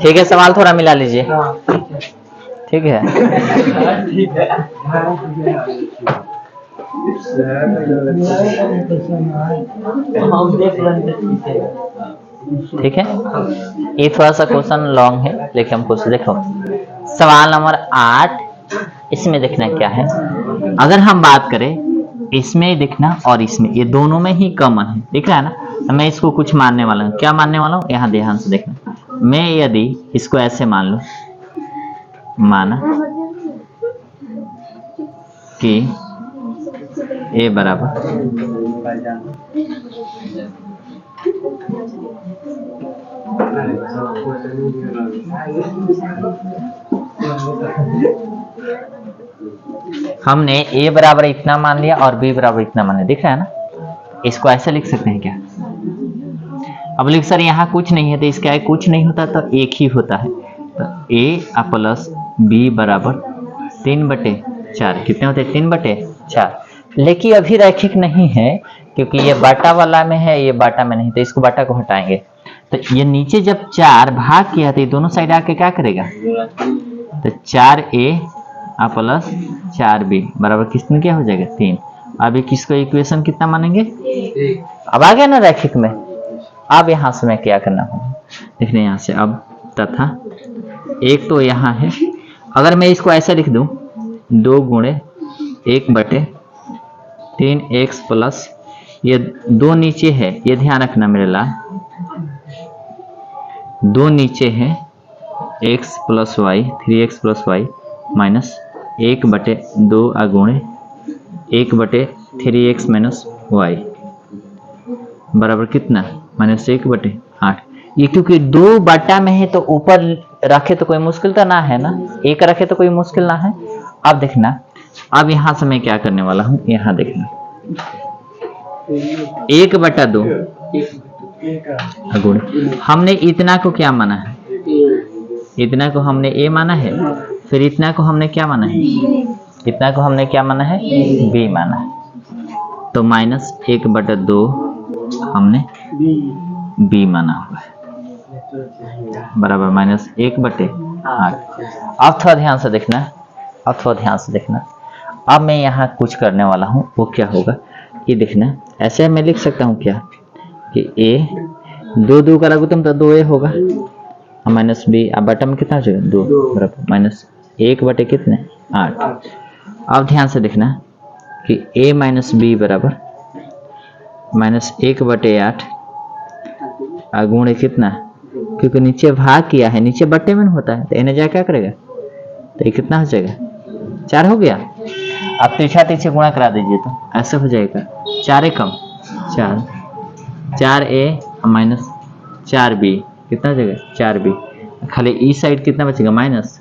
ठीक है, सवाल थोड़ा मिला लीजिए। ठीक है, ठीक है। ये थोड़ा सा क्वेश्चन लॉन्ग है, लेकिन हम कुछ देखो सवाल नंबर 8, इसमें देखना क्या है। अगर हम बात करें इसमें देखना और इसमें, ये दोनों में ही कॉमन है, दिख रहा है ना। तो मैं इसको कुछ मानने वाला हूँ। क्या मानने वाला हूँ, यहाँ ध्यान से देखना। मैं यदि इसको ऐसे मान लूं, माना कि ए बराबर हमने ए बराबर इतना मान लिया और बी बराबर इतना मान लिया, दिख रहा है ना। इसको ऐसे लिख सकते हैं क्या। अब लिख सर यहाँ कुछ नहीं है, तो इसका कुछ नहीं होता तो एक ही होता है। तो ए प्लस बी बराबर 3/4 कितने होते हैं, 3/4। लेकिन अभी रैखिक नहीं है, क्योंकि ये बाटा वाला में है, ये बाटा में नहीं, तो इसको बाटा को हटाएंगे। तो ये नीचे जब 4 भाग किया तो ये दोनों साइड आके क्या करेगा, तो 4a प्लस 4b बराबर कितने क्या हो जाएगा, 3। अब किसको इक्वेशन कितना मानेंगे, अब आ गया ना रैखिक में। अब यहाँ से मैं क्या करना होगा, देखने यहाँ से अब तथा एक तो यहाँ है। अगर मैं इसको ऐसा लिख दूं 2 गुणे 1/3x प्लस, ये 2 नीचे है, ये ध्यान रखना मेरे ला, 2 नीचे है x plus y, 3x plus y minus 1/2 गुणे 1/3x माइनस वाई बराबर कितना, -1/8। ये क्योंकि 2 बटा में है तो ऊपर रखे तो कोई मुश्किल तो ना है ना, एक रखे तो कोई मुश्किल ना है। अब देखना, अब यहां से मैं क्या करने वाला हूं, यहां देखना 1/2 गुणे, हमने इतना को क्या माना है, इतना को हमने ए माना है, फिर इतना को हमने क्या माना है, इतना को हमने क्या माना है, बी माना है। तो -1/2 हमने बी माना हुआ है बराबर -1/8। अब थोड़ा ध्यान से देखना, अब थोड़ा ध्यान से देखना। अब मैं यहाँ कुछ करने वाला हूँ, वो क्या होगा ये देखना। ऐसे मैं लिख सकता हूँ क्या कि ए 2 का लघुत्तम तो 2a होगा, माइनस बी, अब बटा में कितना हो जाएगा 2 बराबर -1 कितने 8। अब ध्यान से देखना कि a माइनस बी बराबर -1/8 गुणे कितना, क्योंकि नीचे भाग किया है, नीचे बट्टे में होता है, तो इन्हें जा क्या करेगा, तो ये कितना हो जाएगा 4 हो गया। अब पीछे गुणा करा दीजिए तो ऐसे हो जाएगा 4 कम 4a माइनस 4b कितना हो जाएगा 4b, खाली इस साइड कितना बचेगा -1,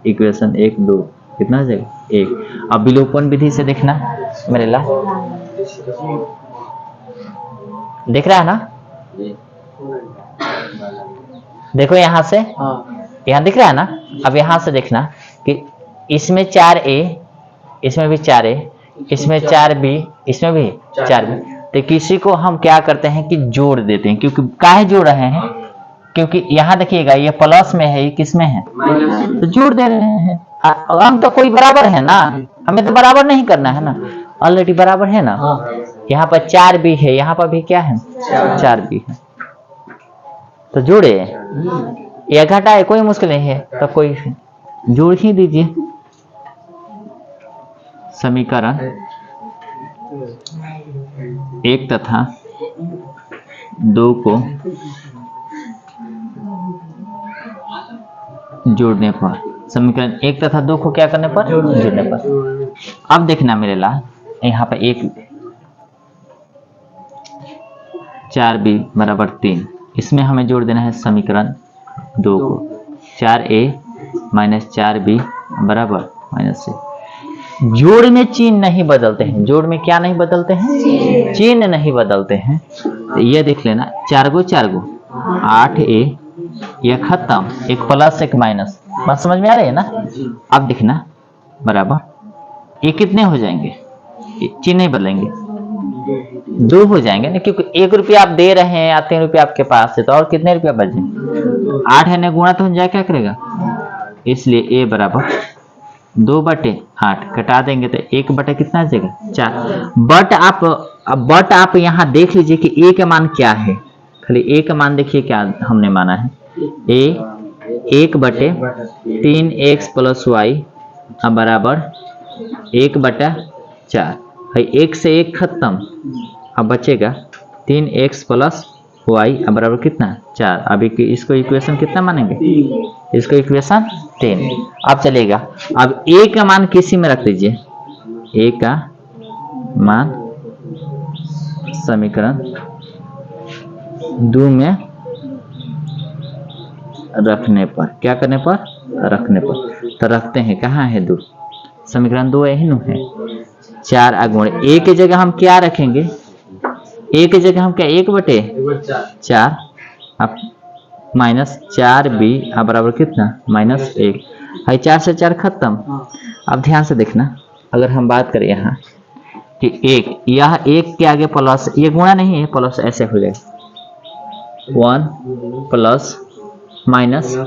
इक्वेशन 1 2 कितना हो जाएगा 1। अब विलोपन विधि से देखना मेरे ला, दिख रहा है ना, देखो यहां से, यहां दिख रहा है ना। अब यहां से देखना कि इसमें 4a, इसमें भी 4a, इसमें 4b, इसमें भी 4b। तो किसी को हम क्या करते हैं कि जोड़ देते हैं, क्योंकि काहे जोड़ रहे हैं, क्योंकि यहाँ देखिएगा ये प्लस में है, ये किस में है, तो जोड़ दे रहे हैं। हम तो कोई बराबर है ना, हमें तो बराबर नहीं करना है ना, ऑलरेडी बराबर है ना। यहाँ पर 4b है, यहाँ पर भी क्या है 4b है, तो जोड़े या घटाए कोई मुश्किल नहीं है, तो कोई जोड़ ही दीजिए। समीकरण 1 तथा 2 को जोड़ने पर, समीकरण 1 तथा 2 को क्या करने पर, जोड़ने पर। अब देखना मेरे ला, यहाँ पर 4b बराबर 3, इसमें हमें जोड़ देना है समीकरण 2 को, 4a माइनस 4b बराबर -6। जोड़ में चिन्ह नहीं बदलते हैं, जोड़ में क्या नहीं बदलते हैं, चिन्ह नहीं बदलते हैं। तो ये देख लेना, 4 गो 8A, ये खत्म, एक प्लस एक माइनस, बात समझ में आ रही है ना। अब देखना बराबर ये कितने हो जाएंगे, चिन्ह नहीं बदलेंगे, 2 हो जाएंगे ना, क्योंकि 1 रुपया आप दे रहे हैं या 3 रुपया आपके पास है, तो और कितने रुपया बच जाएंगे, 8 है ना, गुणा तो हो जाए, क्या करेगा, इसलिए A बराबर 2/8 कटा देंगे तो 1 कितना आ जाएगा, 4। बट आप यहाँ देख लीजिए कि A का मान क्या है, खाली A का मान देखिए क्या हमने माना है, A 1/3x + y बराबर 1/4 है, 1 से 1 खत्म, अब बचेगा 3x + y बराबर कितना, 4। अभी इसको इक्वेशन कितना मानेंगे, इसको इक्वेशन 3। अब चलेगा, अब A का मान किसी में रख दीजिए, A का मान समीकरण 2 में रखने पर, क्या करने पर, रखने पर, तो रखते हैं, कहाँ है 2, समीकरण 2 यही न है, 4 गुणे A की जगह हम क्या रखेंगे, A की जगह हम क्या, 1/4, अब -4B बराबर कितना, -1 है, 4 से 4 खत्म। अब ध्यान से देखना, अगर हम बात करें यहाँ कि 1, यह 1 के आगे प्लस, ये गुणा नहीं है, प्लस ऐसे हो जाए, 1 प्लस माइनस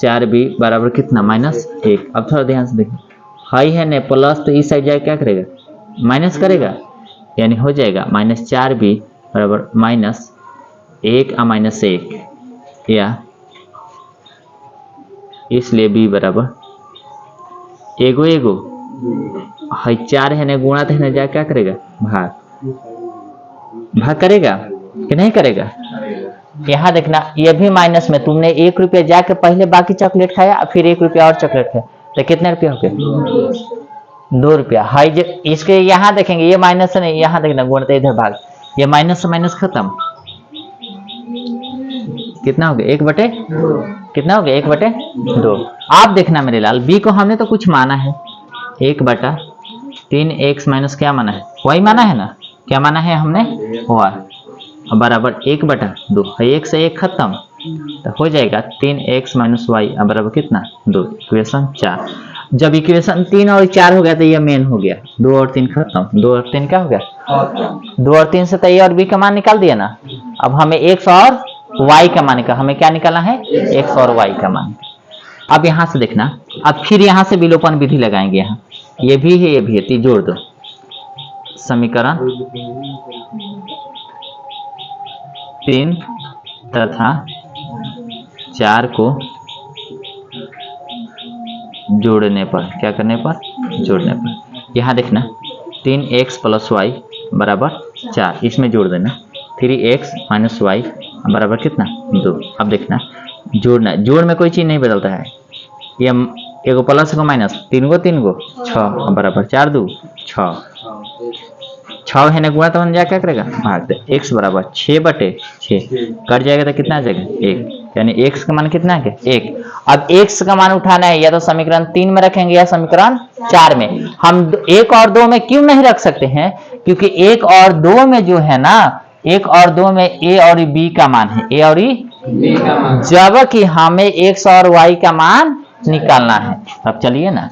4B बराबर कितना, -1। अब थोड़ा ध्यान से देखिए, हाई है ना, प्लस तो इस साइड जाए क्या करेगा, माइनस करेगा, यानी हो जाएगा -4B बराबर -1 और -1, या इसलिए B बराबर एगो है, 4 है ना, गुणा तो है ना, जा क्या करेगा, भाग करेगा कि नहीं करेगा। यहाँ देखना, ये भी माइनस में, तुमने 1 रुपया जाके पहले बाकी चॉकलेट खाया, फिर 1 रुपया और चॉकलेट खाया, तो कितने रुपया हो गए, 2 रुपया। हाई इसके यहाँ देखेंगे, ये माइनस है नहीं, यहाँ देखना गुणते इधर भाग, ये माइनस से माइनस खत्म, कितना हो गया, 1/, कितना हो गया, 1/2। आप देखना मेरे लाल, B को हमने तो कुछ माना है, 1/3x - क्या माना है, y माना है ना, क्या माना है हमने, y बराबर 1/2 है, 1 से 1 खत्म, तो हो जाएगा 3x - y बराबर कितना, 2, इक्वेशन 4। जब इक्वेशन 3 और 4 हो गया तो ये मेन हो गया, 2 और 3 खत्म, 2 और 3 क्या हो गया, 2 और 3 से तो A और B का मान निकाल दिया ना। अब हमें x और y का मान निकाल, हमें क्या निकालना है, x और y का मान। अब यहाँ से देखना, अब फिर यहाँ से विलोपन विधि लगाएंगे, यहाँ ये भी है, ये भी है, तो जोड़ दो, समीकरण 3 तथा 4 को जोड़ने पर, क्या करने पर, जोड़ने पर, यहाँ देखना 3x + y बराबर 4, इसमें जोड़ देना, 3x - y बराबर कितना, 2। अब देखना जोड़ना, जोड़ में कोई चीज नहीं बदलता है, ये एगो प्लस को माइनस, 3 गो 6 बराबर 4 2 6, 6 है ना, गुणा तो हम जा क्या करेगा, भाग दे, x बराबर 6/6 कट जाएगा तो कितना आ जाएगा, 1, यानी x का मान कितना है, 1। अब x का मान उठाना है, या तो समीकरण 3 में रखेंगे या समीकरण 4 में। हम 1 और 2 में क्यों नहीं रख सकते हैं, क्योंकि 1 और 2 में जो है ना, 1 और 2 में a और b का मान है, a और b का मान, जबकि हमें x और y का मान निकालना है। अब चलिए ना,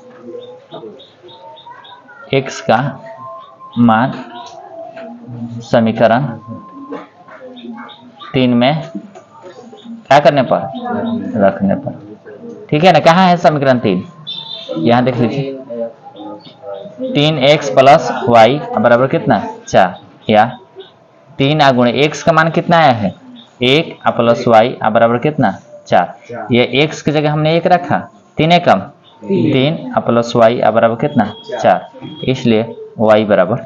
x का मान समीकरण 3 में क्या करने पर, रखने पर, ठीक है ना। कहाँ है समीकरण 3, यहाँ देख लीजिए, 3x + y बराबर कितना, 4, या 3 गुणे x का मान कितना आया है, 1 + y बराबर कितना, 4। ये x की जगह हमने 1 रखा, 3 कम, 3 + y बराबर कितना, 4, इसलिए y बराबर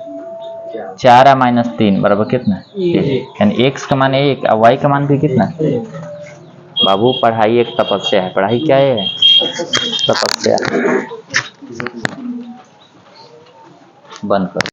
4 - 3 बराबर कितना, 1, यानी x का मान 1 और y का मान भी कितना। बाबू पढ़ाई एक तपस्या है, पढ़ाई क्या है, तपस्या। बंद कर।